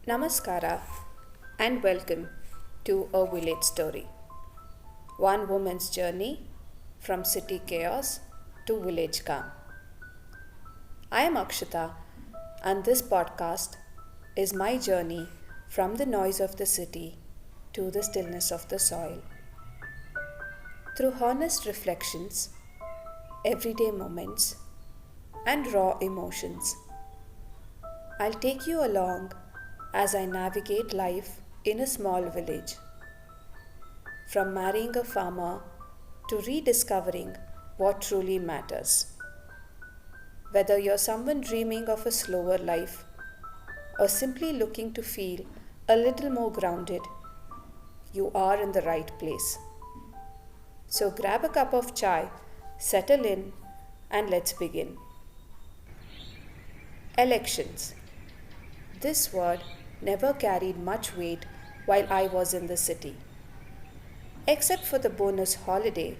Namaskara and welcome to a village story. One woman's journey from city chaos to village calm. I am Akshita and this podcast is my journey from the noise of the city to the stillness of the soil. Through honest reflections, everyday moments, and raw emotions, I'll take you along as I navigate life in a small village. From marrying a farmer to rediscovering what truly matters. Whether you're someone dreaming of a slower life or simply looking to feel a little more grounded, you are in the right place. So grab a cup of chai, settle in, and let's begin. Elections. This word never carried much weight while I was in the city, except for the bonus holiday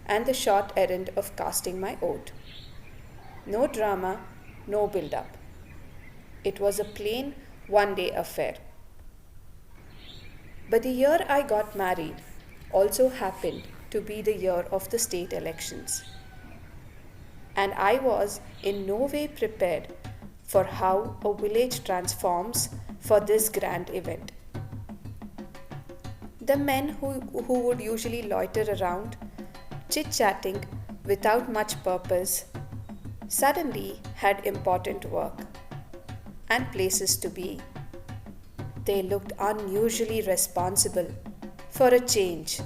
and the short errand of casting my vote. No drama, no build up. It was a plain one day affair. But the year I got married also happened to be the year of the state elections. And I was in no way prepared for how a village transforms for this grand event. The men who would usually loiter around, chit-chatting without much purpose, suddenly had important work and places to be. They looked unusually responsible for a change.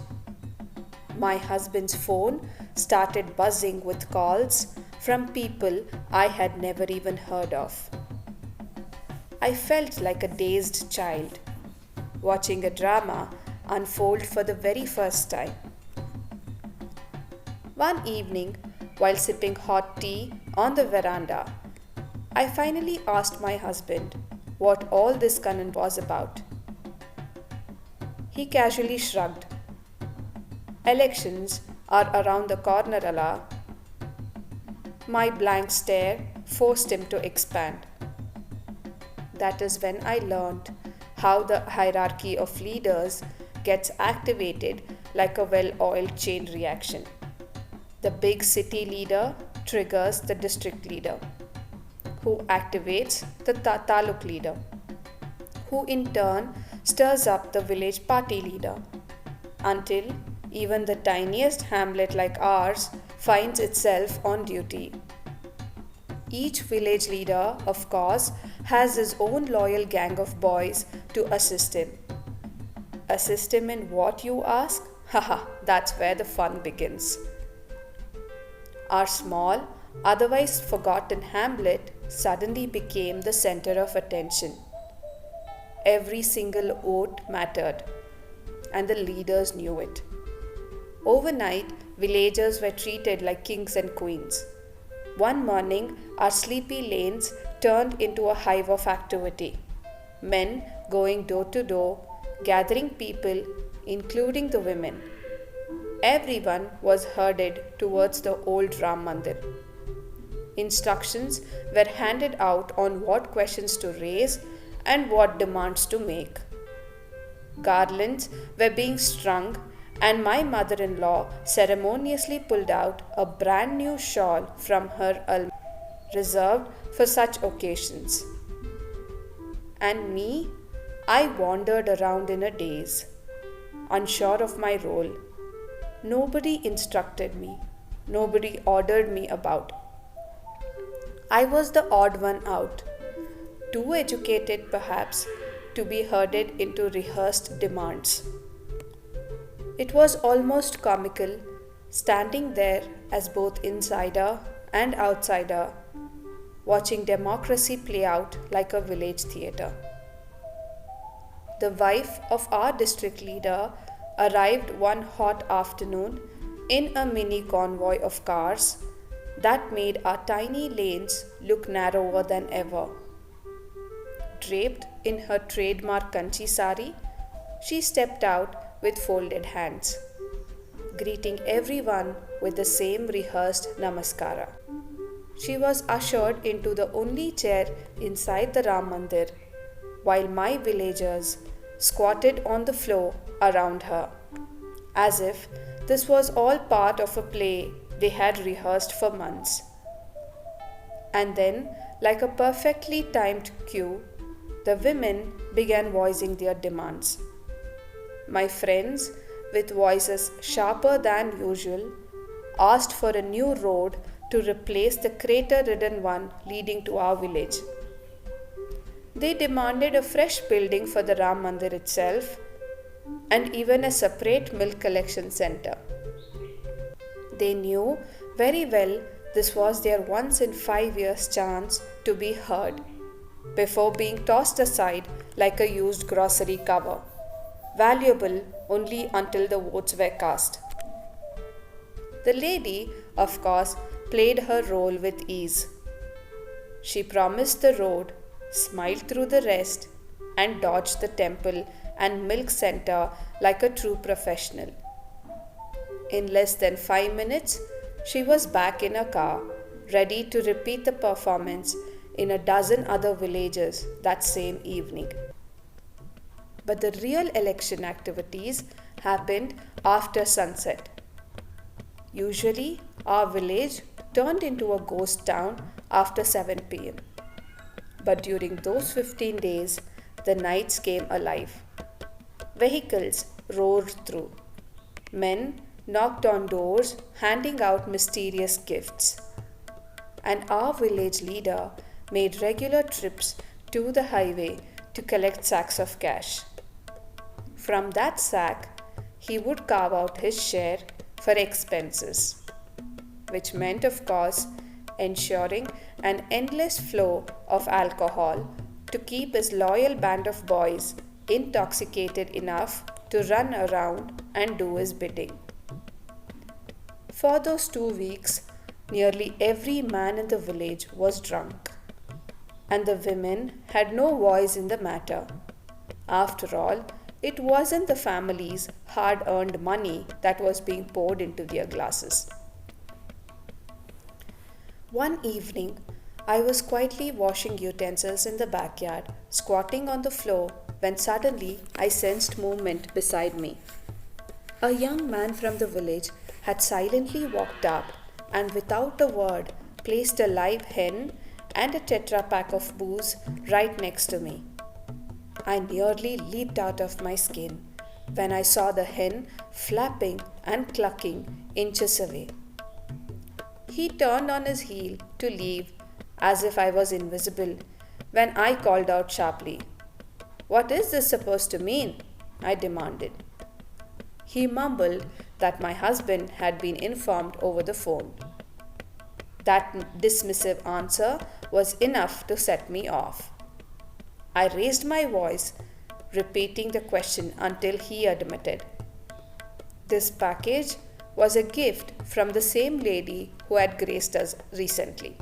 My husband's phone started buzzing with calls from people I had never even heard of. I felt like a dazed child, watching a drama unfold for the very first time. One evening, while sipping hot tea on the veranda, I finally asked my husband what all this conundrum was about. He casually shrugged. Elections are around the corner, Allah. My blank stare forced him to expand. That is when I learned how the hierarchy of leaders gets activated like a well-oiled chain reaction. The big city leader triggers the district leader, who activates the taluk leader, who in turn stirs up the village party leader, until even the tiniest hamlet like ours finds itself on duty. Each village leader, of course, has his own loyal gang of boys to assist him. Assist him in what, you ask? Haha, that's where the fun begins. Our small, otherwise forgotten hamlet suddenly became the center of attention. Every single vote mattered, and the leaders knew it. Overnight, villagers were treated like kings and queens. One morning, our sleepy lanes turned into a hive of activity. Men going door to door, gathering people, including the women. Everyone was herded towards the old Ram Mandir. Instructions were handed out on what questions to raise and what demands to make. Garlands were being strung, and my mother-in-law ceremoniously pulled out a brand new shawl from her almirah, reserved for such occasions. And me, I wandered around in a daze, unsure of my role. Nobody instructed me, nobody ordered me about. I was the odd one out, too educated perhaps to be herded into rehearsed demands. It was almost comical, standing there as both insider and outsider, watching democracy play out like a village theatre. The wife of our district leader arrived one hot afternoon in a mini convoy of cars that made our tiny lanes look narrower than ever. Draped in her trademark kanchi sari, she stepped out with folded hands, greeting everyone with the same rehearsed namaskara. She was ushered into the only chair inside the Ram Mandir while my villagers squatted on the floor around her, as if this was all part of a play they had rehearsed for months. And then, like a perfectly timed cue, the women began voicing their demands. My friends, with voices sharper than usual, asked for a new road to replace the crater ridden one leading to our village. They demanded a fresh building for the Ram Mandir itself and even a separate milk collection center. They knew very well this was their once in 5 years chance to be heard before being tossed aside like a used grocery cover, valuable only until the votes were cast. The lady, of course, played her role with ease. She promised the road, smiled through the rest, and dodged the temple and milk center like a true professional. In less than 5 minutes, she was back in a car, ready to repeat the performance in a dozen other villages that same evening. But the real election activities happened after sunset. Usually, our village turned into a ghost town after 7 pm. But during those 15 days, the nights came alive. Vehicles roared through. Men knocked on doors, handing out mysterious gifts. And our village leader made regular trips to the highway to collect sacks of cash. From that sack, he would carve out his share for expenses, which meant, of course, ensuring an endless flow of alcohol to keep his loyal band of boys intoxicated enough to run around and do his bidding. For those 2 weeks, nearly every man in the village was drunk, and the women had no voice in the matter. After all, it wasn't the family's hard-earned money that was being poured into their glasses. One evening, I was quietly washing utensils in the backyard, squatting on the floor, when suddenly I sensed movement beside me. A young man from the village had silently walked up and without a word placed a live hen and a tetra pack of booze right next to me. I nearly leaped out of my skin when I saw the hen flapping and clucking inches away. He turned on his heel to leave as if I was invisible when I called out sharply, "What is this supposed to mean?" I demanded. He mumbled that my husband had been informed over the phone. That dismissive answer was enough to set me off. I raised my voice, repeating the question until he admitted. This package was a gift from the same lady who had graced us recently.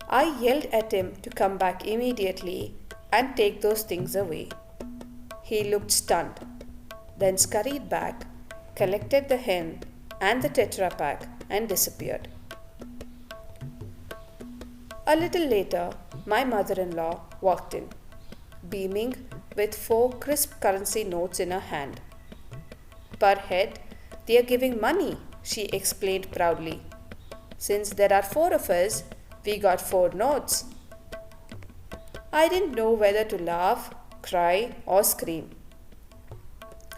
I yelled at him to come back immediately and take those things away. He looked stunned, then scurried back, collected the hen and the tetra pack and disappeared. A little later, my mother-in-law walked in, beaming with 4 crisp currency notes in her hand. "Per head, they are giving money," she explained proudly. "Since there are 4 of us, we got 4 notes." I didn't know whether to laugh, cry, or scream.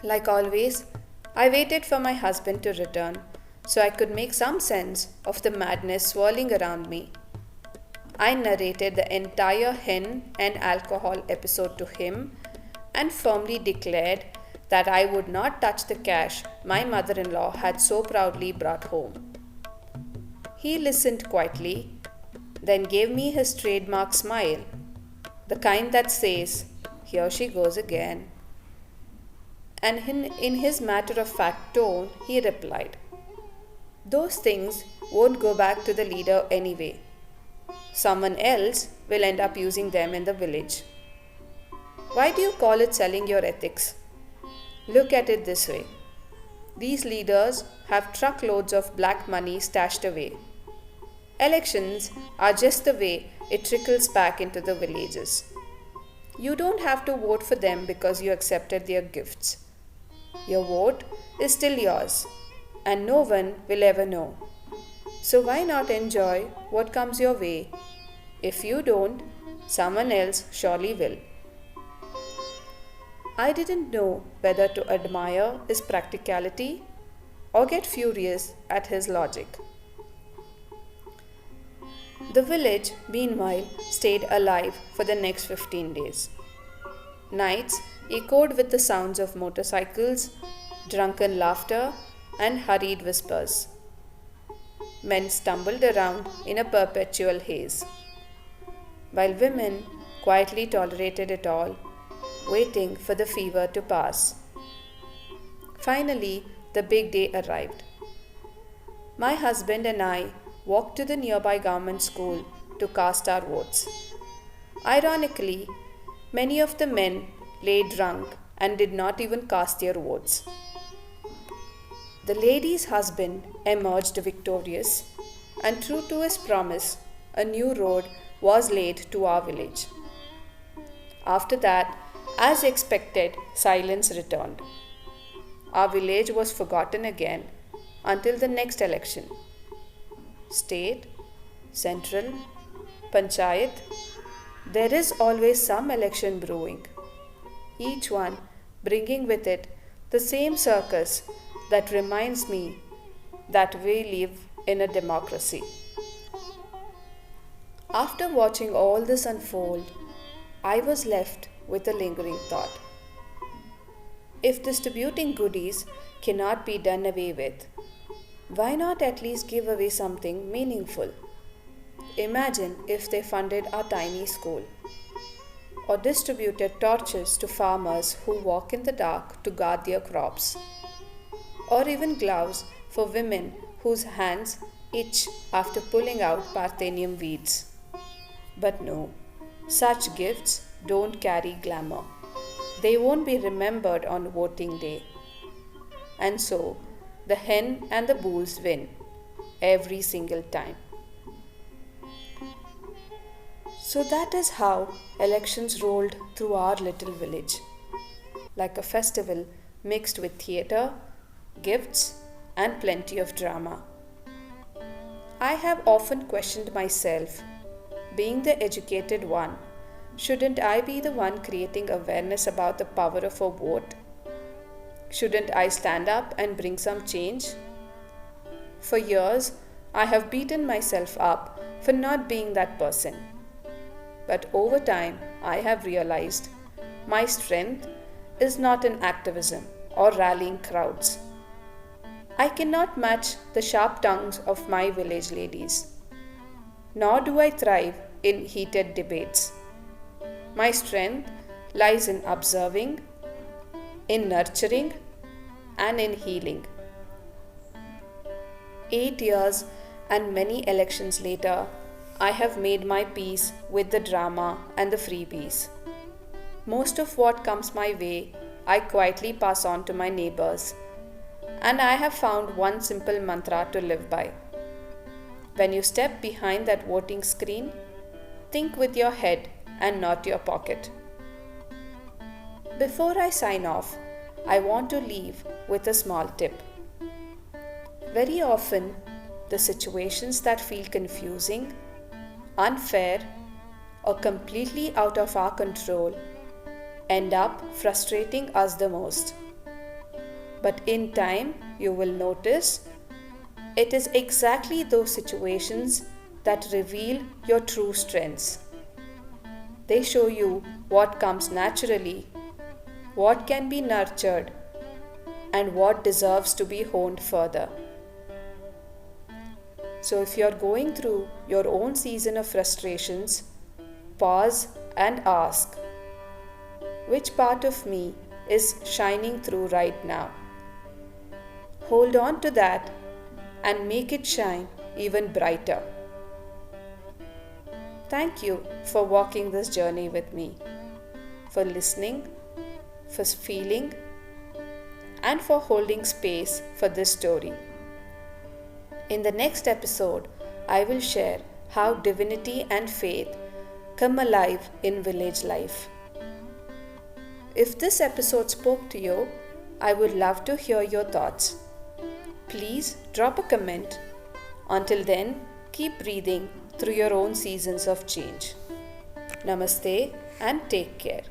Like always, I waited for my husband to return so I could make some sense of the madness swirling around me. I narrated the entire hen and alcohol episode to him and firmly declared that I would not touch the cash my mother-in-law had so proudly brought home. He listened quietly, then gave me his trademark smile, the kind that says, "Here she goes again." And in his matter-of-fact tone, he replied, "Those things won't go back to the leader anyway. Someone else will end up using them in the village. Why do you call it selling your ethics? Look at it this way. These leaders have truckloads of black money stashed away. Elections are just the way it trickles back into the villages. You don't have to vote for them because you accepted their gifts. Your vote is still yours, and no one will ever know. So why not enjoy what comes your way? If you don't, someone else surely will. I didn't know whether to admire his practicality or get furious at his logic. The village, meanwhile, stayed alive for the next 15 days. Nights echoed with the sounds of motorcycles, drunken laughter, and hurried whispers. Men stumbled around in a perpetual haze, while women quietly tolerated it all, waiting for the fever to pass. Finally, the big day arrived. My husband and I walked to the nearby government school to cast our votes. Ironically, many of the men lay drunk and did not even cast their votes. The lady's husband emerged victorious, and true to his promise, a new road was laid to our village. After that, as expected, silence returned. Our village was forgotten again until the next election. State, central, panchayat, there is always some election brewing, each one bringing with it the same circus that reminds me that we live in a democracy. After watching all this unfold, I was left with a lingering thought. If distributing goodies cannot be done away with, why not at least give away something meaningful? Imagine if they funded our tiny school, or distributed torches to farmers who walk in the dark to guard their crops, or even gloves for women whose hands itch after pulling out Parthenium weeds. But no, such gifts don't carry glamour. They won't be remembered on voting day. And so, the hen and the bulls win every single time. So that is how elections rolled through our little village, like a festival mixed with theatre, gifts, and plenty of drama. I have often questioned myself, being the educated one, shouldn't I be the one creating awareness about the power of a vote? Shouldn't I stand up and bring some change? For years, I have beaten myself up for not being that person. But over time, I have realized my strength is not in activism or rallying crowds. I cannot match the sharp tongues of my village ladies, nor do I thrive in heated debates. My strength lies in observing, in nurturing, and in healing. 8 years and many elections later, I have made my peace with the drama and the freebies. Most of what comes my way, I quietly pass on to my neighbors, and I have found one simple mantra to live by. When you step behind that voting screen, think with your head and not your pocket. Before I sign off, I want to leave with a small tip. Very often, the situations that feel confusing, unfair, or completely out of our control end up frustrating us the most. But in time, you will notice it is exactly those situations that reveal your true strengths. They show you what comes naturally, what can be nurtured, and what deserves to be honed further. So if you're going through your own season of frustrations, pause and ask, which part of me is shining through right now? Hold on to that and make it shine even brighter. Thank you for walking this journey with me, for listening, for feeling, and for holding space for this story. In the next episode, I will share how divinity and faith come alive in village life. If this episode spoke to you, I would love to hear your thoughts. Please drop a comment. Until then, keep breathing through your own seasons of change. Namaste and take care.